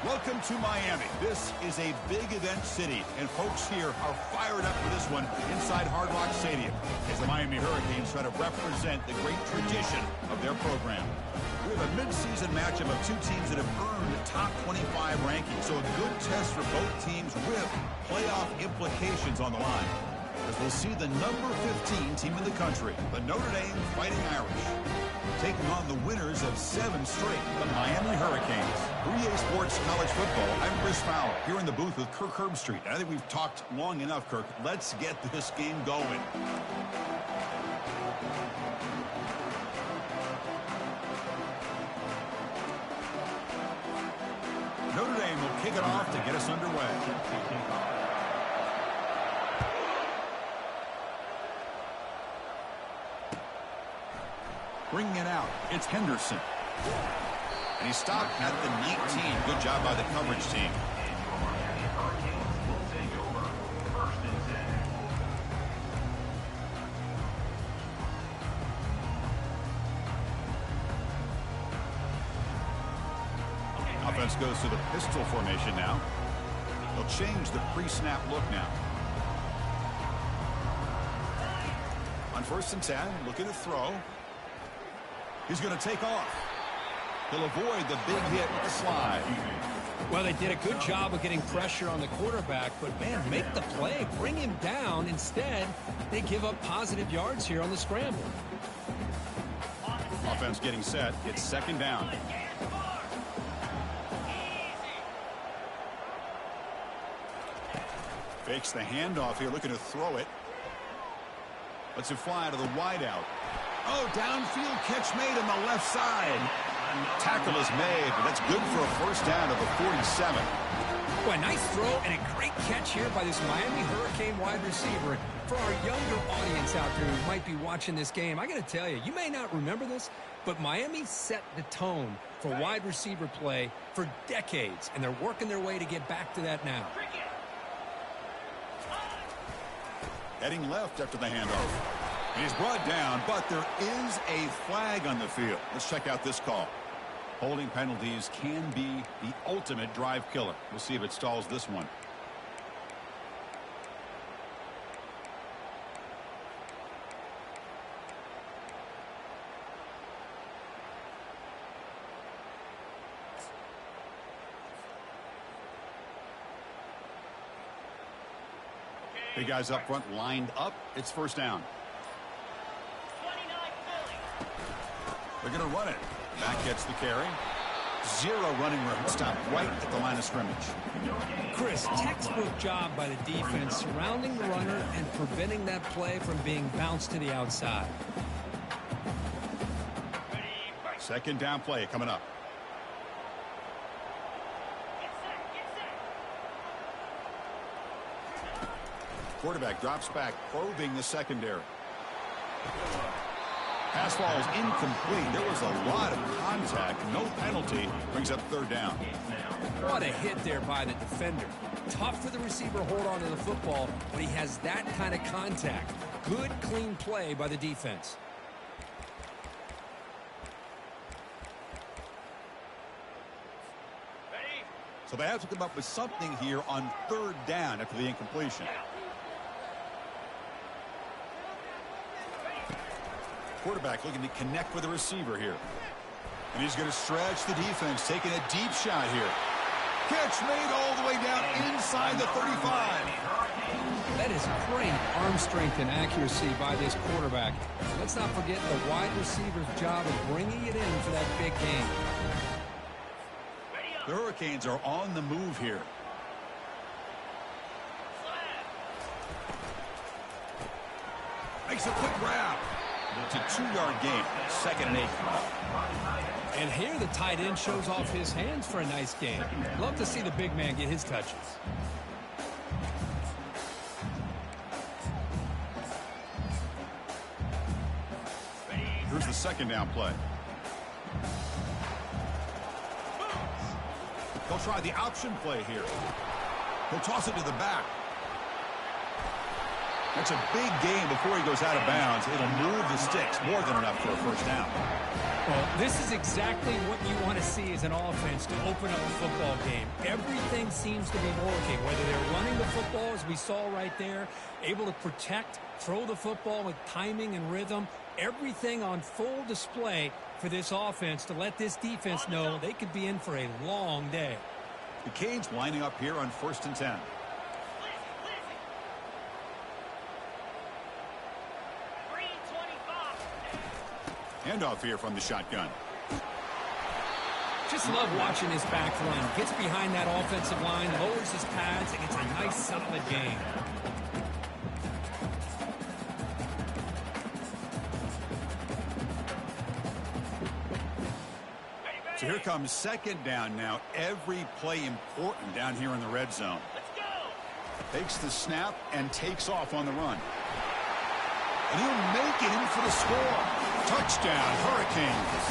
Welcome to Miami. This is a big event city, and folks here are fired up for this one inside Hard Rock Stadium as the Miami Hurricanes try to represent the great tradition of their program. We have a mid-season matchup of two teams that have earned top 25 rankings, so a good test for both teams with playoff implications on the line. As we'll see the number 15 team in the country, the Notre Dame Fighting Irish, taking on the winners of 7 straight, the Miami Hurricanes. 3A Sports College Football, I'm Chris Fowler, here in the booth with Kirk Herbstreit. I think we've talked long enough, Kirk. Let's get this game going. Notre Dame will kick it off to get us underway. Bringing it out, it's Henderson. And he stopped at the 19. Good job by the coverage team. Offense goes to the pistol formation now. They'll change the pre-snap look now. On 1st and 10, looking to throw. He's going to take off. He'll avoid the big hit with the slide. Well, they did a good job of getting pressure on the quarterback, but, man, make the play. Bring him down. Instead, they give up positive yards here on the scramble. Offense getting set. It's 2nd down. Fakes the handoff here, looking to throw it. Lets it fly to the wideout. Oh, downfield catch made on the left side. Tackle is made, but that's good for a 1st down to the 47. Well, a nice throw and a great catch here by this Miami Hurricane wide receiver. For our younger audience out there who might be watching this game, I got to tell you, you may not remember this, but Miami set the tone for wide receiver play for decades, and they're working their way to get back to that now. Heading left after the handoff. He's brought down, but there is a flag on the field. Let's check out this call. Holding penalties can be the ultimate drive killer. We'll see if it stalls this one. Big guys up front lined up. It's 1st down. They're going to run it. Back gets the carry. 0 running room. Stop right at the line of scrimmage. Chris, textbook job by the defense surrounding the runner and preventing that play from being bounced to the outside. 2nd down play coming up. Quarterback drops back, probing the secondary. Pass ball is incomplete. There was a lot of contact. No penalty. Brings up 3rd down. What a hit there by the defender. Tough for the receiver to hold on to the football, but he has that kind of contact. Good, clean play by the defense. So they have to come up with something here on 3rd down after the incompletion. Quarterback looking to connect with the receiver here. And he's going to stretch the defense, taking a deep shot here. Catch made all the way down inside the 35. That is great arm strength and accuracy by this quarterback. Let's not forget the wide receiver's job of bringing it in for that big game. The Hurricanes are on the move here. Makes a quick grab. It's a 2-yard gain. 2nd and 8. And here the tight end shows off his hands for a nice game. Love to see the big man get his touches. Here's the 2nd down play. They'll try the option play here. He'll toss it to the back. That's a big gain before he goes out of bounds. It'll move the sticks, more than enough for a first down. Well, this is exactly what you want to see as an offense to open up a football game. Everything seems to be working, whether they're running the football, as we saw right there, able to protect, throw the football with timing and rhythm, everything on full display for this offense to let this defense know they could be in for a long day. The Canes lining up here on 1st and 10. Handoff here from the shotgun. Just love watching this back run. Gets behind that offensive line, lowers his pads, and it's a nice, solid game. So here comes 2nd down now. Every play important down here in the red zone. Takes the snap and takes off on the run. And he'll make it in for the score. Touchdown, Hurricanes.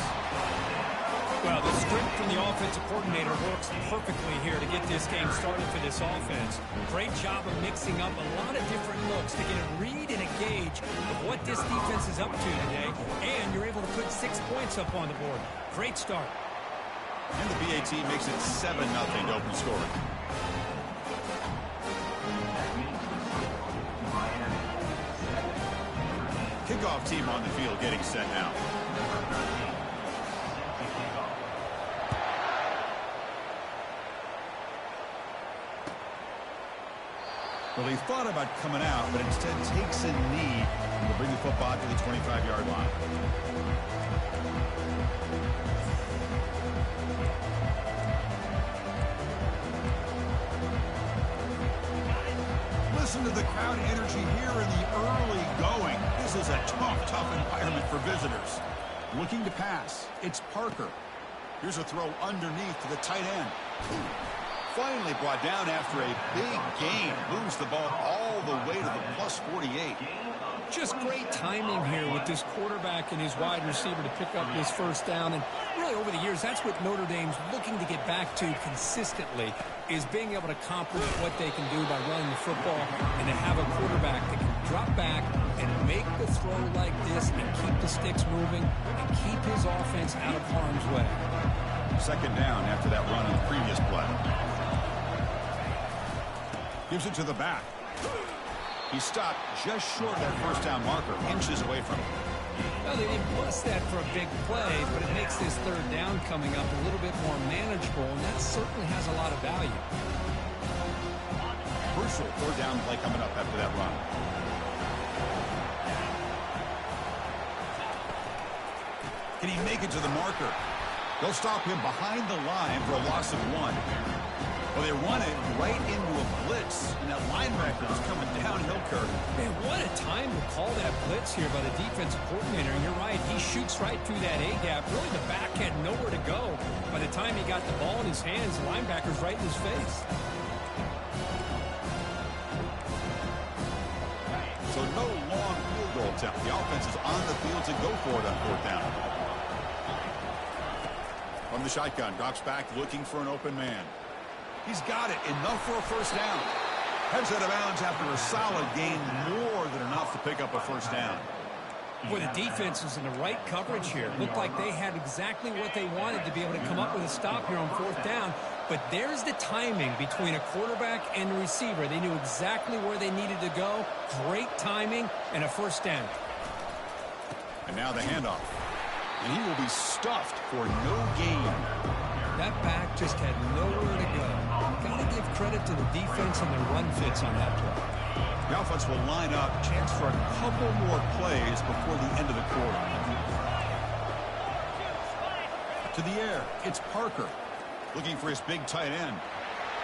Well, the script from the offensive coordinator works perfectly here to get this game started for this offense. Great job of mixing up a lot of different looks to get a read and a gauge of what this defense is up to today. And you're able to put 6 points up on the board. Great start. And the BAT makes it 7-0 to open scoring. Kickoff team on the field getting set now. Well, he thought about coming out, but instead takes a knee and will bring the football to the 25-yard line. Listen to the crowd energy here in the early going. This is a tough environment for visitors. Looking to pass. It's Parker. Here's a throw underneath to the tight end. Finally brought down after a big gain. Moves the ball all the way to the plus 48. Just great timing here with this quarterback and his wide receiver to pick up this first down. And really over the years, that's what Notre Dame's looking to get back to consistently, is being able to accomplish what they can do by running the football and to have a quarterback that can drop back and make the throw like this and keep the sticks moving and keep his offense out of harm's way. 2nd down after that run on the previous play. Gives it to the back. He stopped just short of that first down marker, inches away from it. Well, they didn't bust that for a big play, but it makes this 3rd down coming up a little bit more manageable, and that certainly has a lot of value. Crucial 4th down play coming up after that run. Can he make it to the marker? They'll stop him behind the line for a loss of 1. Well, they run it right into a blitz, and that linebacker was coming downhill, Kirk. Man, what a time to call that blitz here by the defensive coordinator. And you're right, he shoots right through that A-gap. Really, the back had nowhere to go. By the time he got the ball in his hands, the linebacker's right in his face. So no long field goal attempt. The offense is on the field to go for it on 4th down. From the shotgun, drops back looking for an open man. He's got it. Enough for a first down. Heads out of bounds after a solid gain, more than enough to pick up a first down. Boy, the defense was in the right coverage here. Looked like they had exactly what they wanted to be able to come up with a stop here on 4th down. But there's the timing between a quarterback and a receiver. They knew exactly where they needed to go. Great timing and a first down. And now the handoff. And he will be stuffed for no gain. That back just had nowhere to go. Got to give credit to the defense and the run fits on that play. The offense will line up. Chance for a couple more plays before the end of the quarter. To the air. It's Parker. Looking for his big tight end.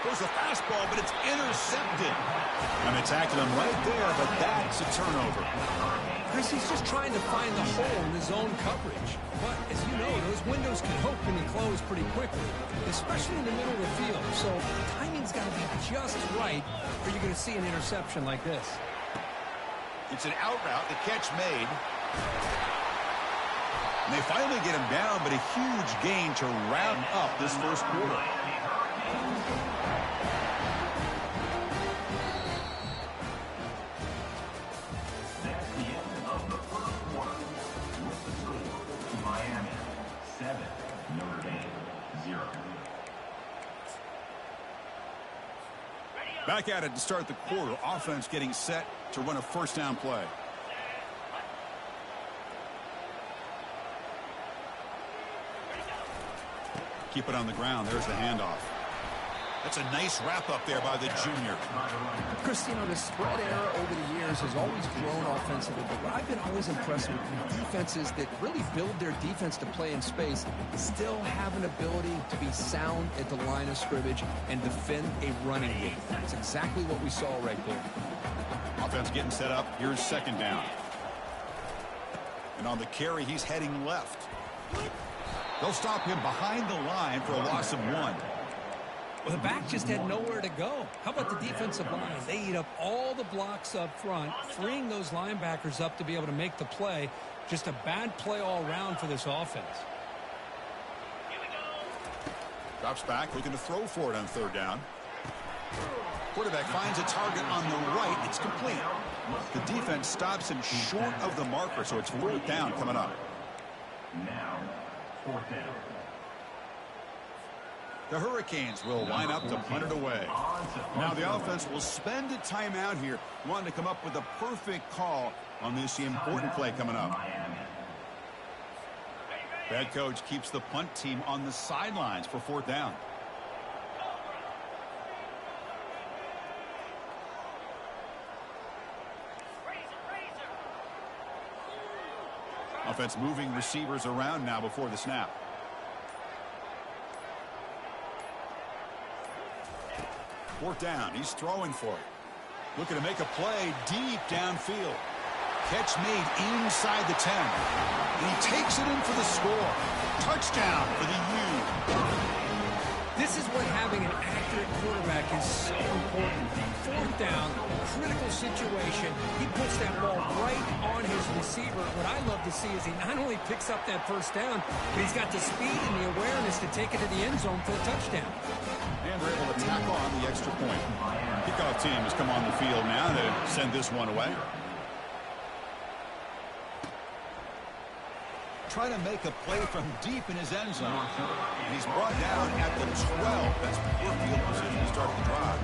Goes the fastball, but it's intercepted. And they tackle him right there, but that's a turnover. Chris, he's just trying to find the hole in his own coverage. But, as you know, those windows can open and close pretty quickly, especially in the middle of the field. So, timing's got to be just right, or you're going to see an interception like this. It's an out route, the catch made. And they finally get him down, but a huge gain to round up this first quarter. Back at it to start the quarter. Offense getting set to run a first down play. Keep it on the ground. There's the handoff. That's a nice wrap up there by the junior. Chris, you know, the spread era over the years has always grown offensively, but what I've been always impressed with defenses that really build their defense to play in space still have an ability to be sound at the line of scrimmage and defend a running game. That's exactly what we saw right there. Offense getting set up. Here's second down. And on the carry, he's heading left. They'll stop him behind the line for a loss of 1. Well, the back just had nowhere to go. How about the defensive line? They eat up all the blocks up front, freeing those linebackers up to be able to make the play. Just a bad play all around for this offense. Drops back, looking to throw for it on third down. Quarterback finds a target on the right. It's complete. The defense stops him short of the marker, so it's fourth down coming up. Now, fourth down. The Hurricanes will line up to punt it away. Now the offense will spend a timeout here, wanting to come up with a perfect call on this important play coming up. Head coach keeps the punt team on the sidelines for fourth down. Offense moving receivers around now before the snap. Fourth down. He's throwing for it. Looking to make a play deep downfield. Catch made inside the 10. And he takes it in for the score. Touchdown for the U. This is what having an accurate quarterback is so important. Fourth down, critical situation. He puts that ball right on his receiver. What I love to see is he not only picks up that first down, but he's got the speed and the awareness to take it to the end zone for the touchdown. And they're able to tack on the extra point. Kickoff team has come on the field now to send this one away. Trying to make a play from deep in his end zone. And he's brought down at the 12. That's poor field position to start the drive.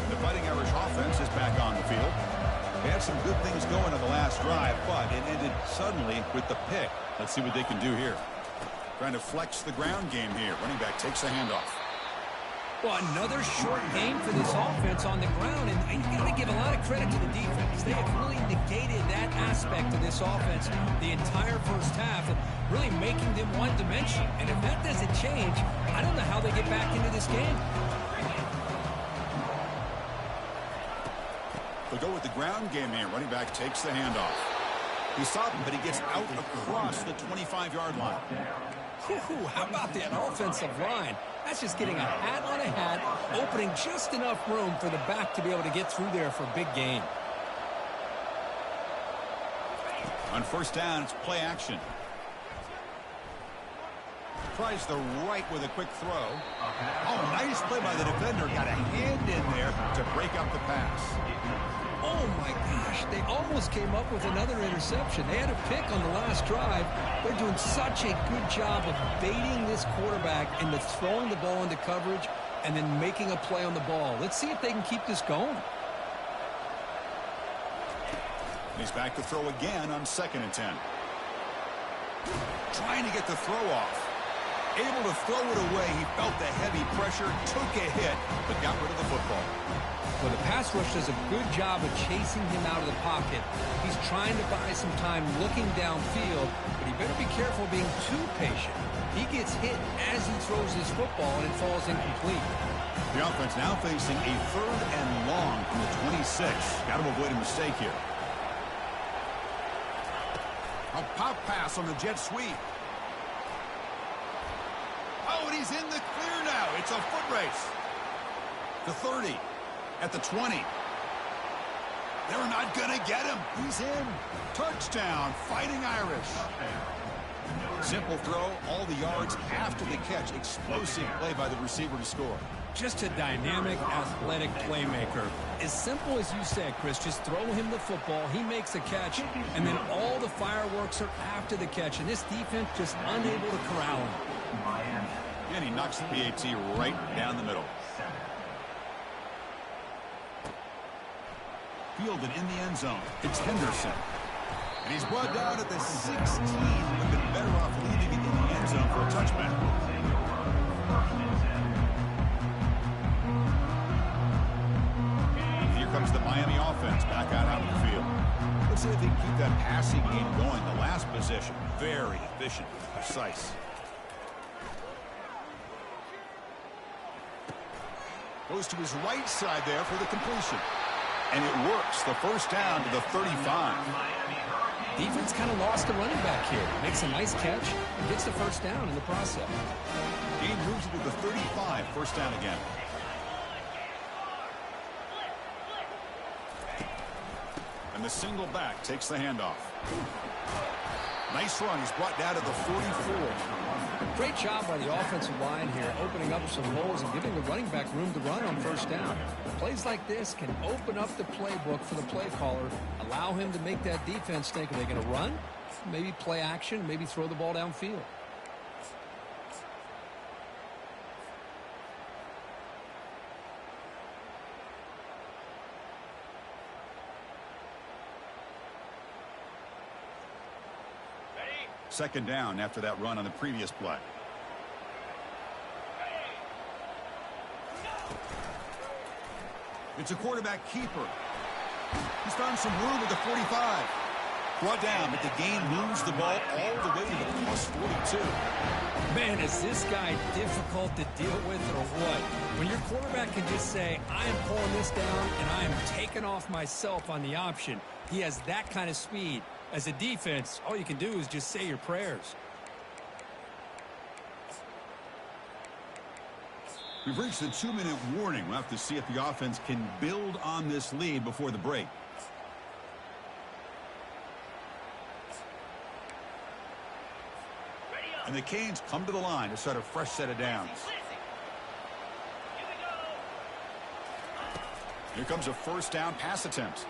The Fighting Irish offense is back on the field. They had some good things going on the last drive, but it ended suddenly with the pick. Let's see what they can do here. Trying to flex the ground game here. Running back takes the handoff. Well, another short game for this offense on the ground, and you got to give a lot of credit to the defense. They have really negated that aspect of this offense the entire first half, and really making them one-dimensional. And if that doesn't change, I don't know how they get back into this game. They'll go with the ground game here. Running back takes the handoff. He stopped him, but he gets out across the 25-yard line. How about that offensive line? That's just getting a hat on a hat, opening just enough room for the back to be able to get through there for a big gain. On first down, it's play action. Tries the right with a quick throw. Oh, nice play by the defender. Got a hand in there to break up the pass. Oh, my gosh. They almost came up with another interception. They had a pick on the last drive. They're doing such a good job of baiting this quarterback into throwing the ball into coverage and then making a play on the ball. Let's see if they can keep this going. He's back to throw again on 2nd and 10. Trying to get the throw off. Able to throw it away. He felt the heavy pressure, took a hit, but got rid of the football. Well, the pass rush does a good job of chasing him out of the pocket. He's trying to buy some time looking downfield, but he better be careful being too patient. He gets hit as he throws his football, and it falls incomplete. The offense now facing a 3rd and long from the 26. Got to avoid a mistake here. A pop pass on the jet sweep. Oh, and he's in the clear now. It's a foot race. The 30. At the 20. They're not going to get him. He's in. Touchdown, Fighting Irish. Simple throw, all the yards after the catch. Explosive play by the receiver to score. Just a dynamic, athletic playmaker. As simple as you said, Chris, just throw him the football, he makes a catch, and then all the fireworks are after the catch. And this defense just unable to corral him. And he knocks the PAT right down the middle. Fielded in the end zone. It's Henderson. And he's brought down at the 16. Would have been better off leaving it in the end zone for a touchback. Here comes the Miami offense back out onto the field. Let's see if they can keep that passing game going. The last possession, very efficient, precise. Goes to his right side there for the completion. And it works. The first down to the 35. Defense kind of lost a running back here. Makes a nice catch and gets the first down in the process. Game moves it to the 35. First down again. And the single back takes the handoff. Nice run. He's brought down to the 44. Great job by the offensive line here, opening up some holes and giving the running back room to run on first down. Plays like this can open up the playbook for the play caller, allow him to make that defense think, are they going to run? Maybe play action, maybe throw the ball downfield. Second down after that run on the previous play. It's a quarterback keeper. He's found some room at the 45. Brought down, but the gain moves the ball all the way to the plus 42. Man, is this guy difficult to deal with or what? When your quarterback can just say, I am pulling this down and I am taking off myself on the option. He has that kind of speed. As a defense, all you can do is just say your prayers. We've reached the 2-minute warning. We'll have to see if the offense can build on this lead before the break. And the Canes come to the line to start a fresh set of downs. Here comes a first down pass attempt.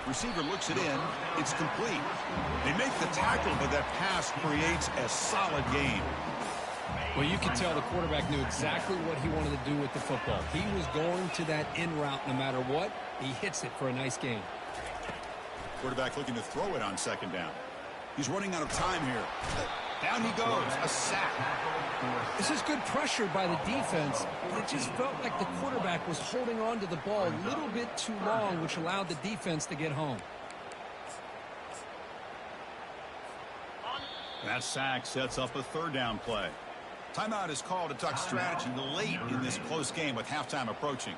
Receiver looks it in. It's complete. They make the tackle, but that pass creates a solid gain. Well, you could tell the quarterback knew exactly what he wanted to do with the football. He was going to that in route no matter what. He hits it for a nice gain. Quarterback looking to throw it on second down. He's running out of time here. Down he goes. A sack. This is good pressure by the defense, but it just felt like the quarterback was holding on to the ball a little bit too long, which allowed the defense to get home. That sack sets up a third down play. Timeout is called to talk strategy late in this close game with halftime approaching.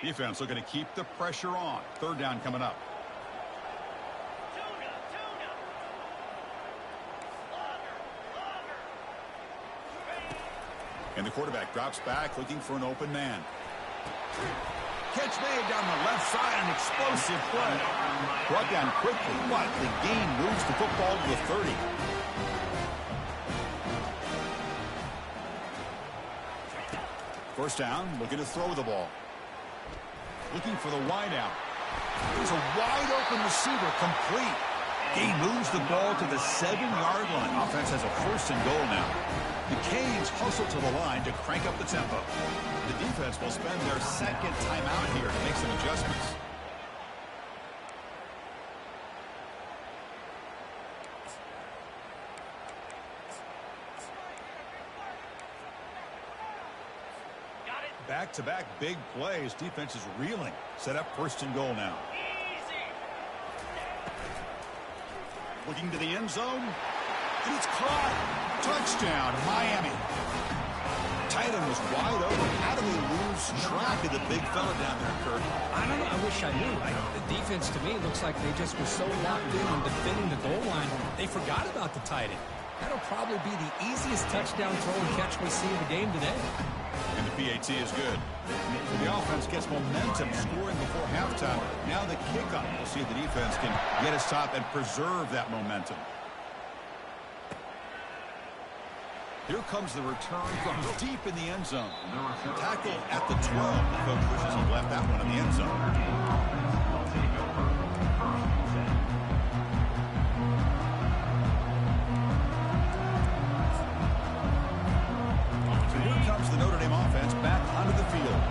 Defense looking to keep the pressure on. Third down coming up. And the quarterback drops back looking for an open man. Catch made down the left side, an explosive play. Brought down quickly, but the gain moves the football to the 30. First down, looking to throw the ball. Looking for the wide out. There's a wide open receiver, complete. Gain moves the ball to the 7-yard line. Offense has a first and goal now. The Canes hustle to the line to crank up the tempo. The defense will spend their second timeout here to make some adjustments. Back-to-back big plays. Defense is reeling. Set up first and goal now. Looking to the end zone. And it's caught. Touchdown, Miami. Tight end was wide open. How do they lose track of the big fella down there, Kurt? I don't know. I wish I knew. The defense, to me, looks like they just were so locked in on defending the goal line, they forgot about the tight end. That'll probably be the easiest touchdown throw and catch we see in the game today. And the PAT is good. The offense gets momentum scoring before halftime. Now the kickoff. We'll see if the defense can get a stop and preserve that momentum. Here comes the return from deep in the end zone. Tackle at the 12. The coach wishes he left that one in the end zone. So here comes the Notre Dame offense back onto the field.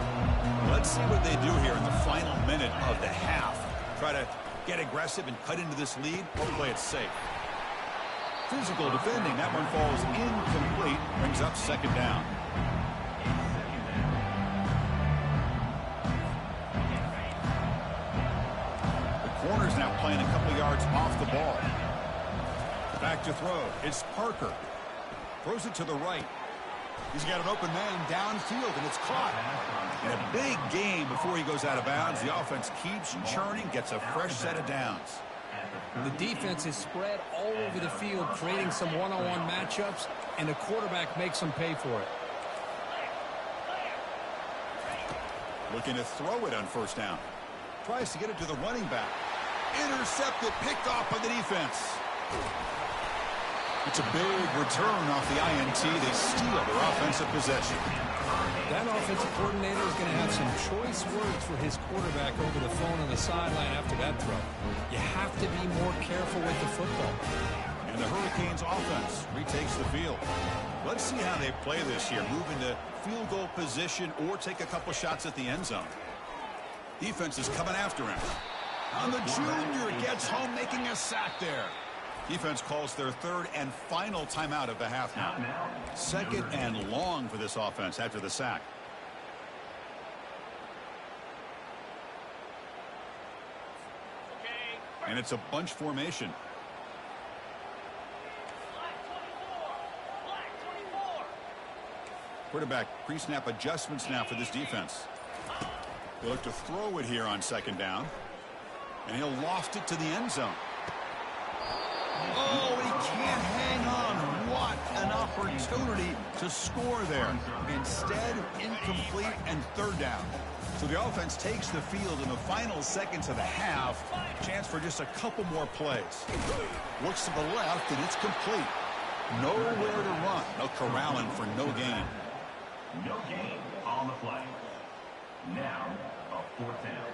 Let's see what they do here in the final minute of the half. Try to get aggressive and cut into this lead or play it safe. Physical defending. That one falls incomplete. Brings up second down. The corner's now playing a couple yards off the ball. Back to throw. It's Parker. Throws it to the right. He's got an open man downfield, and it's caught. In a big game before he goes out of bounds. The offense keeps churning, gets a fresh set of downs. The defense is spread all over the field, creating some one-on-one matchups, and the quarterback makes them pay for it. Looking to throw it on first down. Tries to get it to the running back. Intercepted, picked off by the defense. It's a big return off the INT. They steal their offensive possession. That offensive coordinator is going to have some choice words for his quarterback over the phone on the sideline after that throw. You have to be more careful with the football. And the Hurricanes offense retakes the field. Let's see how they play this year. Move into field goal position or take a couple shots at the end zone. Defense is coming after him. And the junior gets home, making a sack there. Defense calls their third and final timeout of the half now. Second and long for this offense after the sack. And it's a bunch formation. Quarterback pre-snap adjustments now for this defense. They'll look to throw it here on second down. And he'll loft it to the end zone. Oh, he can't hang on. What an opportunity to score there. Instead, incomplete and third down. So the offense takes the field in the final seconds of the half. Chance for just a couple more plays. Looks to the left, and it's complete. Nowhere to run. No corralling for no gain. No gain on the play. Now, a fourth down.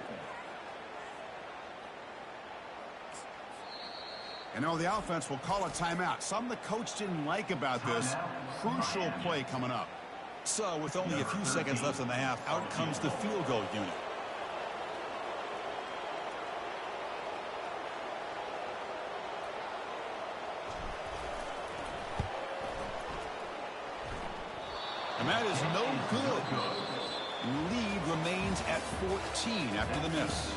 You know, the offense will call a timeout. Something the coach didn't like about this. Crucial play coming up. So, with only a few seconds left in the half, out comes the field goal unit. And that is no good. Lead remains at 14 after the miss.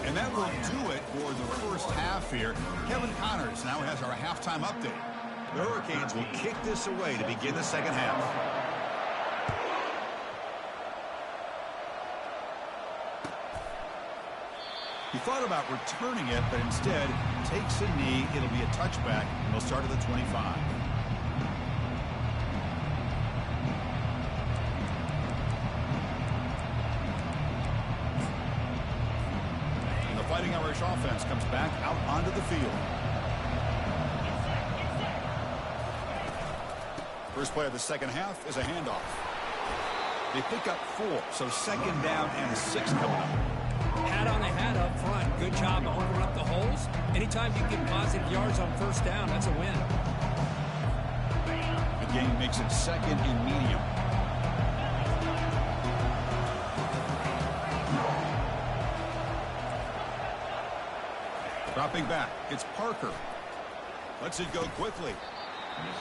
And that will do it for the first half here. Kevin Connors now has our halftime update. The Hurricanes will kick this away to begin the second half. He thought about returning it, but instead takes a knee. It'll be a touchback, and they'll start at the 25. Fighting Irish offense comes back out onto the field. First play of the second half is a handoff. They pick up 4, so second down and 6 coming up. Hat on the hat up front. Good job opening up the holes. Anytime you get positive yards on first down, that's a win. The game makes it second and medium. Dropping back, it's Parker. Lets it go quickly.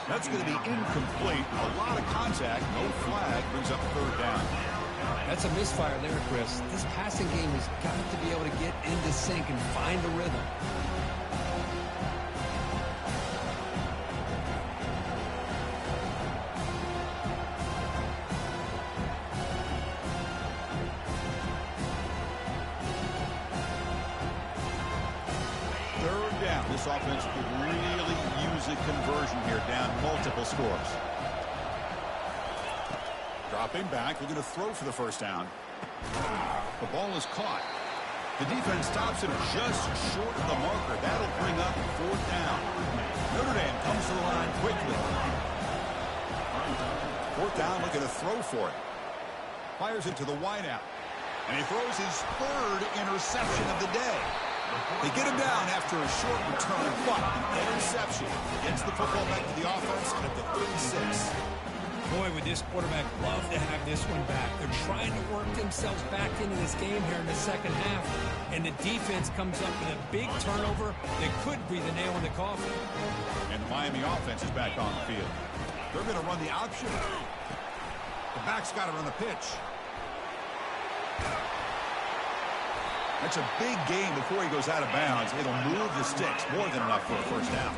That's going to be incomplete. A lot of contact, no flag, brings up third down. That's a misfire there, Chris. This passing game has got to be able to get into sync and find a rhythm. This offense could really use a conversion here, down multiple scores. Dropping back, looking to throw for the first down. The ball is caught. The defense stops it just short of the marker. That'll bring up fourth down. Notre Dame comes to the line quickly. Fourth down, looking to throw for it. Fires it to the wideout. And he throws his third interception of the day. They get him down after a short return, but an interception gets the football back to the offense at the 36. Boy, would this quarterback love to have this one back. They're trying to work themselves back into this game here in the second half. And the defense comes up with a big turnover that could be the nail in the coffin. And the Miami offense is back on the field. They're going to run the option. The back's got to run the pitch. That's a big game before he goes out of bounds. It'll move the sticks more than enough for a first down.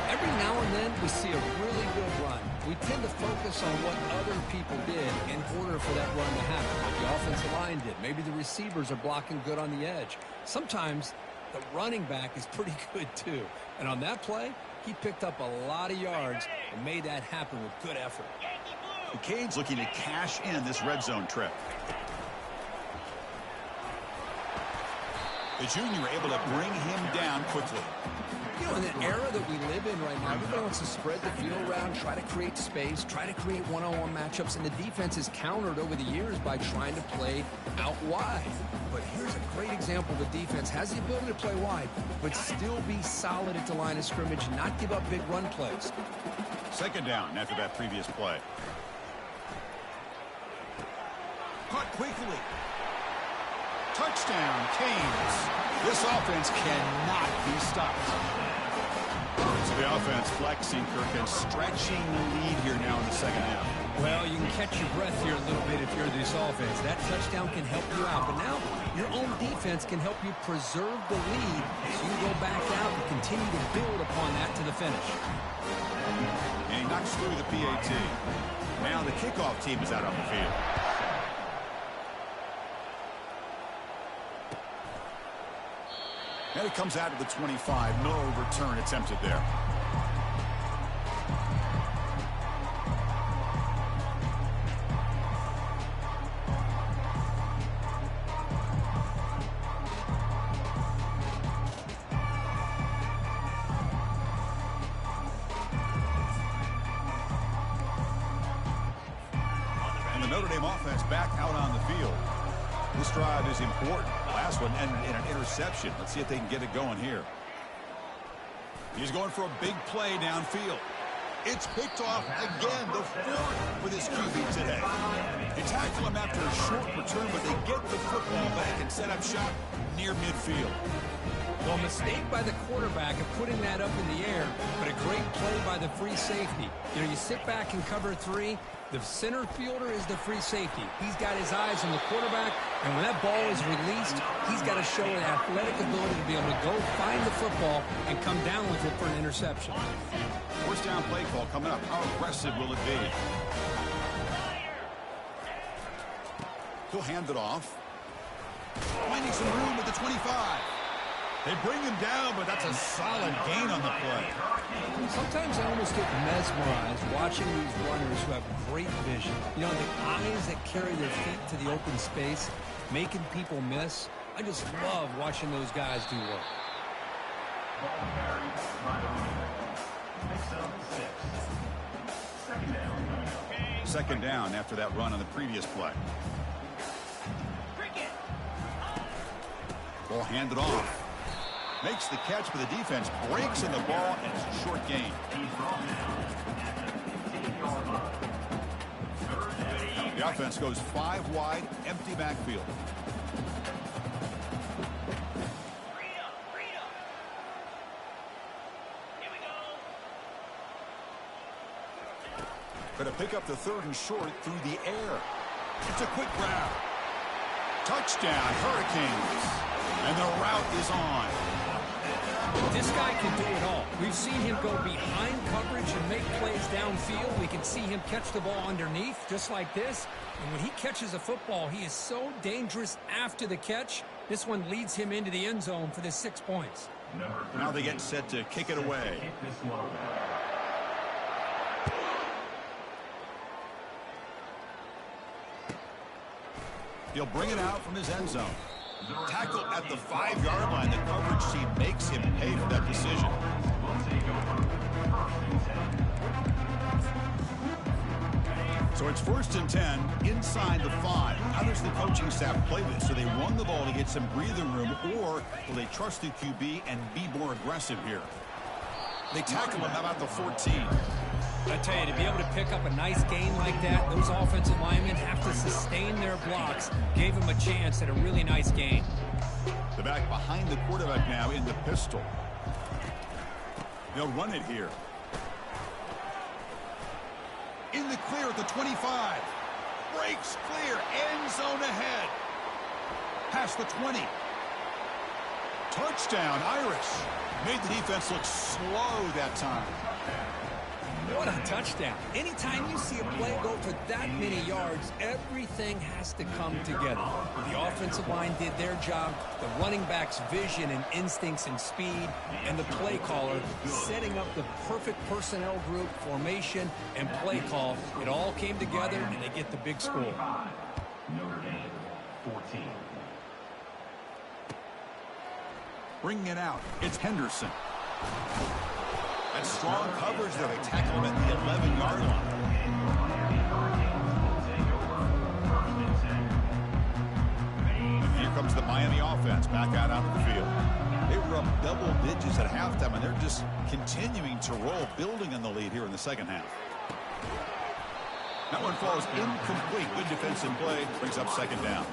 Every now and then we see a really good run. We tend to focus on what other people did in order for that run to happen. What the offensive line did. Maybe the receivers are blocking good on the edge. Sometimes the running back is pretty good too. And on that play, he picked up a lot of yards and made that happen with good effort. The Canes looking to cash in this red zone trip. The junior able to bring him down quickly. You know, in the era that we live in right now, everybody wants to spread the field around, try to create space, try to create one-on-one matchups, and the defense is countered over the years by trying to play out wide. But here's a great example. The defense has the ability to play wide, but still be solid at the line of scrimmage, not give up big run plays. Second down after that previous play. Caught quickly. Touchdown, Canes. This offense cannot be stopped. So the offense flexing, Kirk, and stretching the lead here now in the second half. Well, you can catch your breath here a little bit if you're this offense. That touchdown can help you out. But now your own defense can help you preserve the lead so you can go back out and continue to build upon that to the finish. And he knocks through the PAT. Now the kickoff team is out on the field. And it comes out to the 25. No return attempted there. And the Notre Dame offense back out on the field. This drive is important. Last one ended in an interception. Let's see if they can get it going here. He's going for a big play downfield. It's picked off again, the fourth for this QB today. They tackle him after a short return, but they get the football back and set up shop near midfield. Well, mistake by the quarterback of putting that up in the air, but a great play by the free safety. You know, you sit back and cover three. The center fielder is the free safety. He's got his eyes on the quarterback, and when that ball is released, he's got to show an athletic ability to be able to go find the football and come down with it for an interception. First down play call coming up. How aggressive will it be? He'll hand it off. Finding some room at the 25. They bring him down, but that's a solid gain on the play. Sometimes I almost get mesmerized watching these runners who have great vision. You know, the eyes that carry their feet to the open space, making people miss. I just love watching those guys do work. Second down after that run on the previous play. Ball handed off. Makes the catch, but the defense breaks in the ball, and it's a short gain. The offense goes 5 wide, empty backfield. Going to pick up the third and short through the air. It's a quick grab. Touchdown, Hurricanes. And the route is on. This guy can do it all. We've seen him go behind coverage and make plays downfield. We can see him catch the ball underneath just like this. And when he catches a football, he is so dangerous after the catch. This one leads him into the end zone for the 6 points. Now they get set to kick it away. He'll bring it out from his end zone. Tackle at the 5-yard line. The coverage team makes him pay for that decision. So it's 1st and 10 inside the 5. How does the coaching staff play this? Do they run the ball to get some breathing room, or will they trust the QB and be more aggressive here? They tackle him about the 14. I tell you, to be able to pick up a nice gain like that, those offensive linemen have to sustain their blocks. Gave him a chance at a really nice gain. The back behind the quarterback now in the pistol. They'll run it here. In the clear at the 25. Breaks clear. End zone ahead. Past the 20. Touchdown, Irish. Made the defense look slow that time. What a touchdown. Anytime you see a play go for that many yards, everything has to come together. The offensive line did their job, the running back's vision and instincts and speed, and the play caller setting up the perfect personnel group, formation, and play call. It all came together, and they get the big score. Notre Dame, 14. Bringing it out, it's Henderson. That's strong coverage there. They tackle him at the 11-yard line. And here comes the Miami offense back out onto the field. They were up double digits at halftime, and they're just continuing to roll, building on the lead here in the second half. That one falls incomplete. Good defensive play. Brings up second down.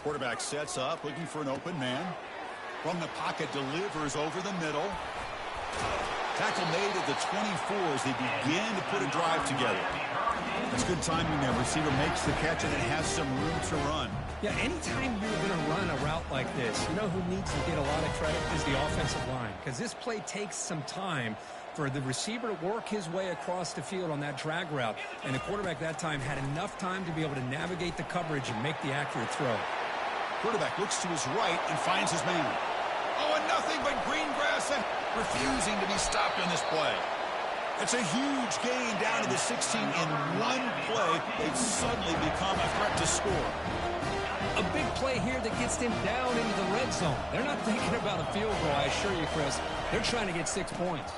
Quarterback sets up, looking for an open man. From the pocket, delivers over the middle. Tackle made at the 24 as they begin to put a drive together. That's good timing there. Receiver makes the catch and it has some room to run. Yeah, anytime you're going to run a route like this, you know who needs to get a lot of credit is the offensive line, because this play takes some time for the receiver to work his way across the field on that drag route, and the quarterback that time had enough time to be able to navigate the coverage and make the accurate throw. Quarterback looks to his right and finds his man. Oh, and nothing but green grass and refusing to be stopped on this play. It's a huge gain down to the 16 in one play. They've suddenly become a threat to score. A big play here that gets them down into the red zone. They're not thinking about a field goal, I assure you, Chris. They're trying to get 6 points.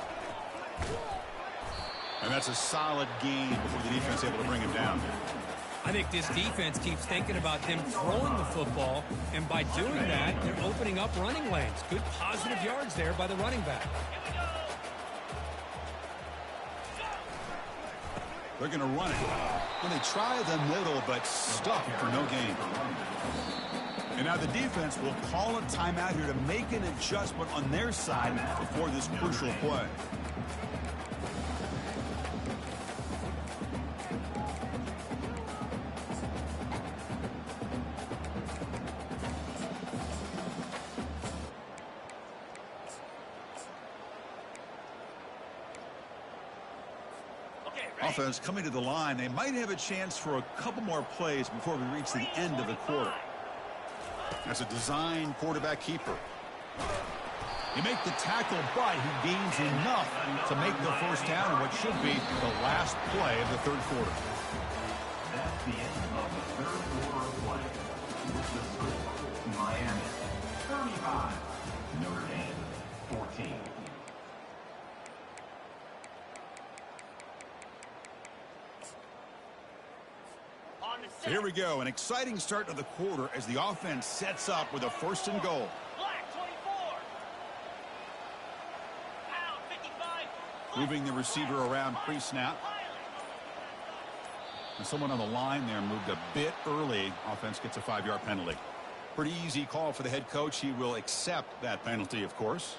And that's a solid gain before the defense is able to bring him down. I think this defense keeps thinking about them throwing the football, and by doing that, they're opening up running lanes. Good positive yards there by the running back. They're going to run it. When they try the middle, but stuck for no gain. And now the defense will call a timeout here to make an adjustment on their side before this crucial play. Offense coming to the line. They might have a chance for a couple more plays before we reach the end of the quarter. That's a design quarterback keeper. He makes the tackle, but he gains enough to make the first down in what should be the last play of the third quarter. That's the end of the third quarter of play. With the score, Miami 35, Notre Dame 14. So here we go, an exciting start to the quarter as the offense sets up with a 1st and goal. Black 24. Out 55. Moving the receiver around pre-snap. And someone on the line there moved a bit early. Offense gets a 5-yard penalty. Pretty easy call for the head coach. He will accept that penalty, of course.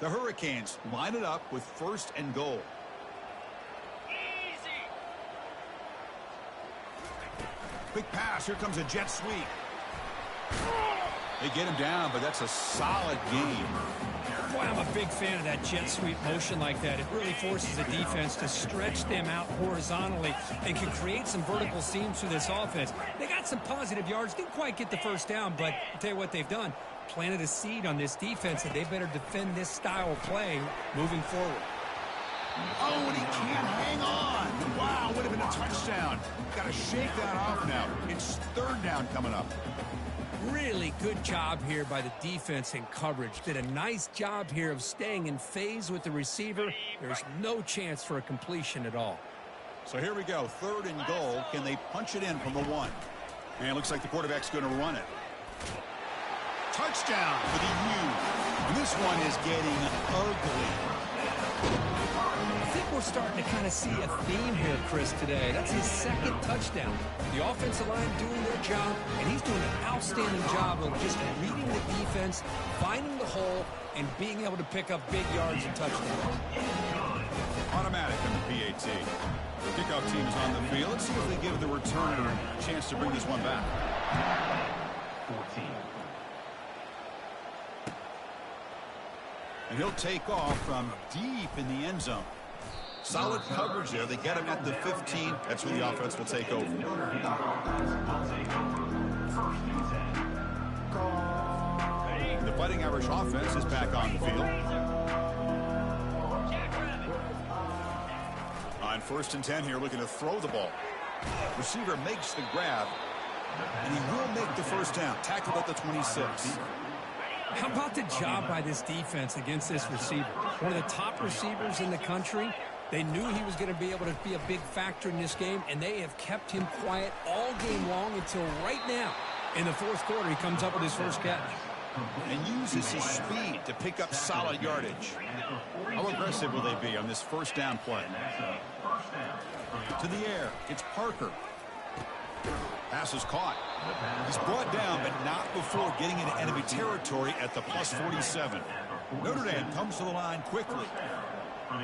The Hurricanes line it up with 1st and goal. Easy. Quick pass. Here comes a jet sweep. They get him down, but that's a solid game. Boy, I'm a big fan of that jet sweep motion like that. It really forces the defense to stretch them out horizontally and can create some vertical seams through this offense. They got some positive yards. Didn't quite get the first down, but I'll tell you what they've done. planted a seed on this defense that they better defend this style of play moving forward. Oh, and he can't hang on. Wow, would have been a touchdown. Got to shake that off now. It's third down coming up. Really good job here by the defense in coverage. Did a nice job here of staying in phase with the receiver. There's no chance for a completion at all. So here we go, third and goal. Can they punch it in from the 1? And it looks like the quarterback's going to run it. Touchdown for the U. And this one is getting ugly. I think we're starting to kind of see a theme here, Chris, today. That's his second touchdown. The offensive line doing their job, and he's doing an outstanding job of just reading the defense, finding the hole, and being able to pick up big yards and touchdowns. Automatic on the PAT. The kickoff team is on the field. Let's see if they give the returner a chance to bring this one back. 14. And he'll take off from deep in the end zone. Solid coverage there. They get him at the 15. That's where the offense will take over. The Fighting Irish offense is back on the field. On 1st and 10 here, looking to throw the ball. Receiver makes the grab, and he will make the first down. Tackled at the 26. How about the job by this defense against this receiver? One of the top receivers in the country. They knew he was going to be able to be a big factor in this game, and they have kept him quiet all game long until right now. In the 4th quarter, he comes up with his first catch. And uses his speed to pick up solid yardage. How aggressive will they be on this first down play? To the air. It's Parker. Pass is caught. He's brought down, but not before getting into enemy territory at the plus 47. Notre Dame comes to the line quickly.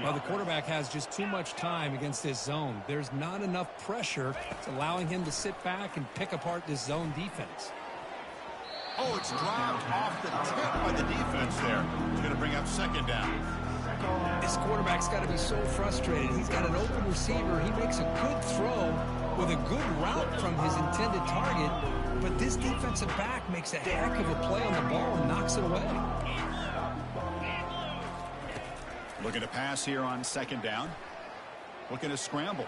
Well, the quarterback has just too much time against this zone. There's not enough pressure. It's allowing him to sit back and pick apart this zone defense. Oh, it's dropped off the tip by the defense there. He's going to bring up second down. This quarterback's got to be so frustrated. He's got an open receiver. He makes a good throw with a good route from his intended target, but this defensive back makes a heck of a play on the ball and knocks it away. Looking to pass here on second down. Looking to scramble.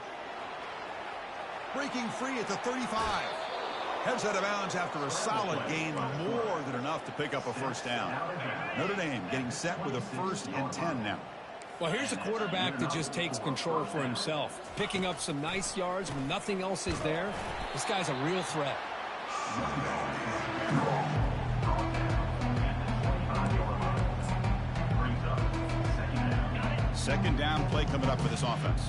Breaking free at the 35. Heads out of bounds after a solid gain, more than enough to pick up a first down. Notre Dame getting set with a 1st and 10 now. Well, here's a quarterback that just takes control for himself, picking up some nice yards when nothing else is there. This guy's a real threat. Second down play coming up for this offense.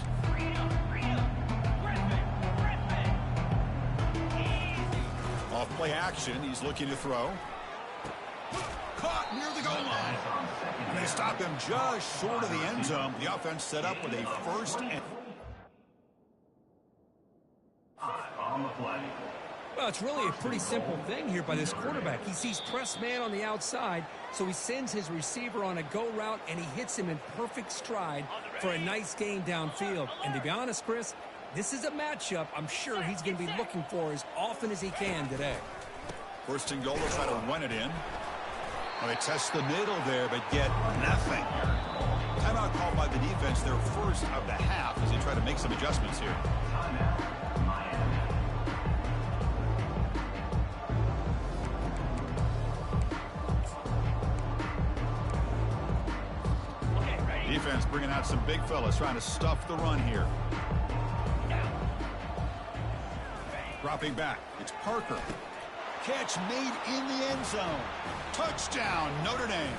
Off play action, he's looking to throw. Caught near the goal line. And they stop him just short of the end zone. The offense set up with a 1st and... On the play. Well, it's really a pretty simple thing here by this quarterback. He sees press man on the outside, so he sends his receiver on a go route, and he hits him in perfect stride for a nice gain downfield. And to be honest, Chris, this is a matchup I'm sure he's going to be looking for as often as he can today. 1st and goal, they'll try to run it in. Well, they test the middle there, but get nothing. Timeout called by the defense, their first of the half, as they try to make some adjustments here. Defense bringing out some big fellas trying to stuff the run here. Dropping back. It's Parker. Catch made in the end zone. Touchdown, Notre Dame.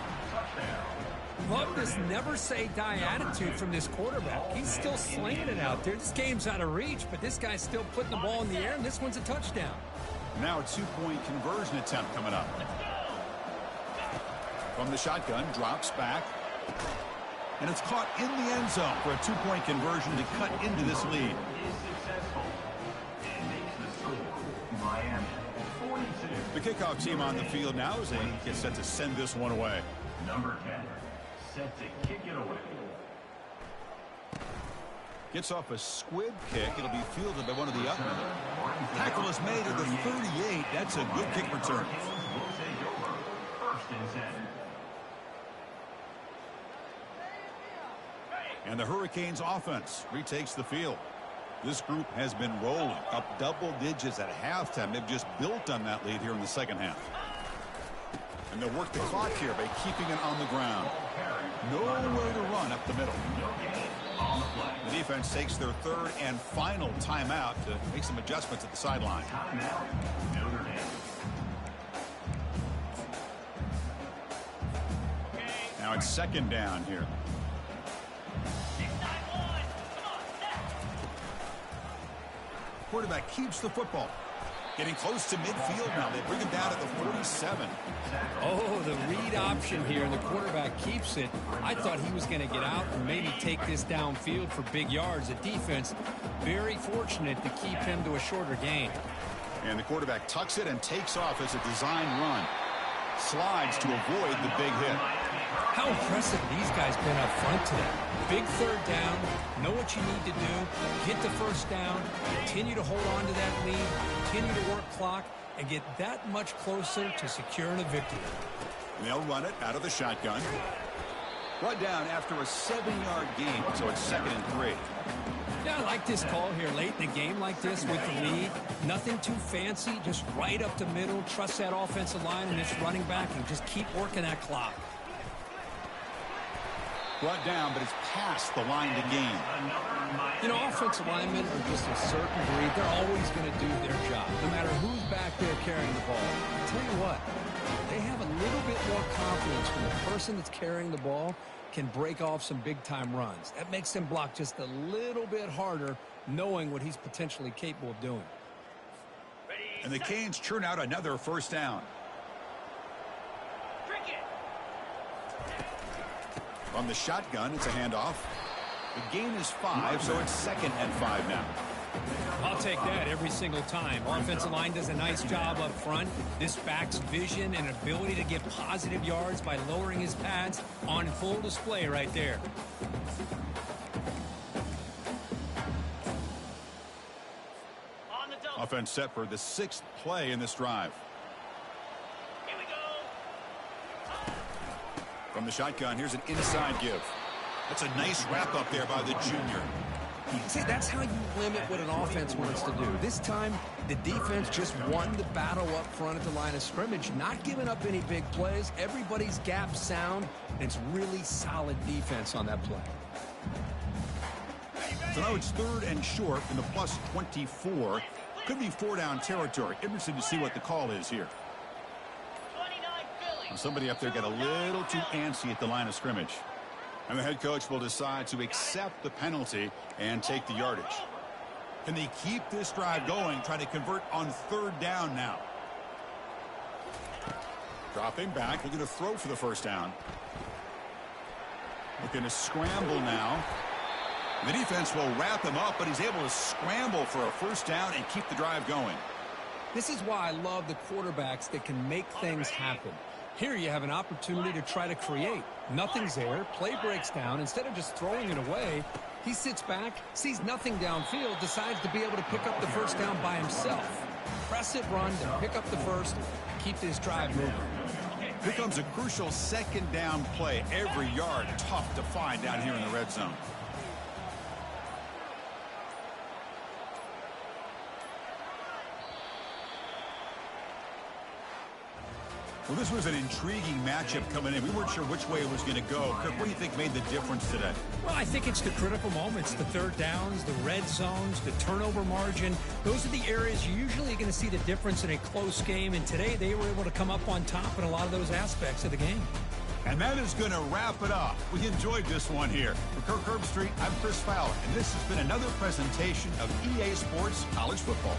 Love this never say die attitude from this quarterback. He's still slinging it out there. This game's out of reach, but this guy's still putting the ball in the air, and this one's a touchdown. Now a 2-point conversion attempt coming up. From the shotgun, drops back. And it's caught in the end zone for a 2-point conversion to cut into this lead. Is successful and makes the score Miami 42. The kickoff team on the field now as they get set to send this one away. Number 10 set to kick it away. Gets off a squib kick. It'll be fielded by one of the up men. Tackle is made at the 38. That's a good kick return. Will take over 1st And the Hurricanes offense retakes the field. This group has been rolling up double digits at halftime. They've just built on that lead here in the second half. And they'll work the clock here by keeping it on the ground. Nowhere to run up the middle. The defense takes their third and final timeout to make some adjustments at the sideline. Now it's second down here. Quarterback keeps the football. Getting close to midfield now. They bring him down at the 47. Oh, the read option here, and the quarterback keeps it. I thought he was going to get out and maybe take this downfield for big yards. The defense, very fortunate to keep him to a shorter gain. And the quarterback tucks it and takes off as a design run. Slides to avoid the big hit. How impressive these guys been up front today. Big third down, know what you need to do, get the first down, continue to hold on to that lead, continue to work clock, and get that much closer to securing a victory. And they'll run it out of the shotgun. Brought down after a 7-yard gain, so it's 2nd and 3. Yeah, I like this call here late in a game like this with the lead. Nothing too fancy, just right up the middle. Trust that offensive line and this running back and just keep working that clock. Brought down, but it's past the line to gain. You know, offensive linemen are just a certain breed. They're always going to do their job, no matter who's back there carrying the ball. I'll tell you what, they have a little bit more confidence when the person that's carrying the ball can break off some big-time runs. That makes them block just a little bit harder, knowing what he's potentially capable of doing. And the Canes churn out another first down. From the shotgun, it's a handoff. The gain is 5, so it's 2nd and 5 now. I'll take that every single time. Offensive line does a nice job up front. This back's vision and ability to get positive yards by lowering his pads on full display right there. Offense set for the 6th play in this drive. Here we go. From the shotgun, here's an inside give. That's a nice wrap up there by the junior. See, that's how you limit what an offense wants to do. This time, the defense just won the battle up front at the line of scrimmage, not giving up any big plays. Everybody's gap sound, and it's really solid defense on that play. So now it's 3rd and short in the plus 24. Could be 4-down territory. Interesting to see what the call is here. 29 Philly. Somebody up there got a little too antsy at the line of scrimmage. And the head coach will decide to accept the penalty and take the yardage. Can they keep this drive going, trying to convert on 3rd down now? Dropping back, looking to throw for the first down. Looking to scramble now. The defense will wrap him up, but he's able to scramble for a first down and keep the drive going. This is why I love the quarterbacks that can make things happen. Here you have an opportunity to try to create. Nothing's there. Play breaks down. Instead of just throwing it away, he sits back, sees nothing downfield, decides to be able to pick up the first down by himself. Press it, run, to pick up the first, keep this drive moving. Here comes a crucial 2nd down play. Every yard tough to find down here in the red zone. Well, this was an intriguing matchup coming in. We weren't sure which way it was going to go. Kirk, what do you think made the difference today? Well, I think it's the critical moments, the 3rd downs, the red zones, the turnover margin. Those are the areas you're usually going to see the difference in a close game, and today they were able to come up on top in a lot of those aspects of the game. And that is going to wrap it up. We enjoyed this one here. For Kirk Herbstreit, I'm Chris Fowler, and this has been another presentation of EA Sports College Football.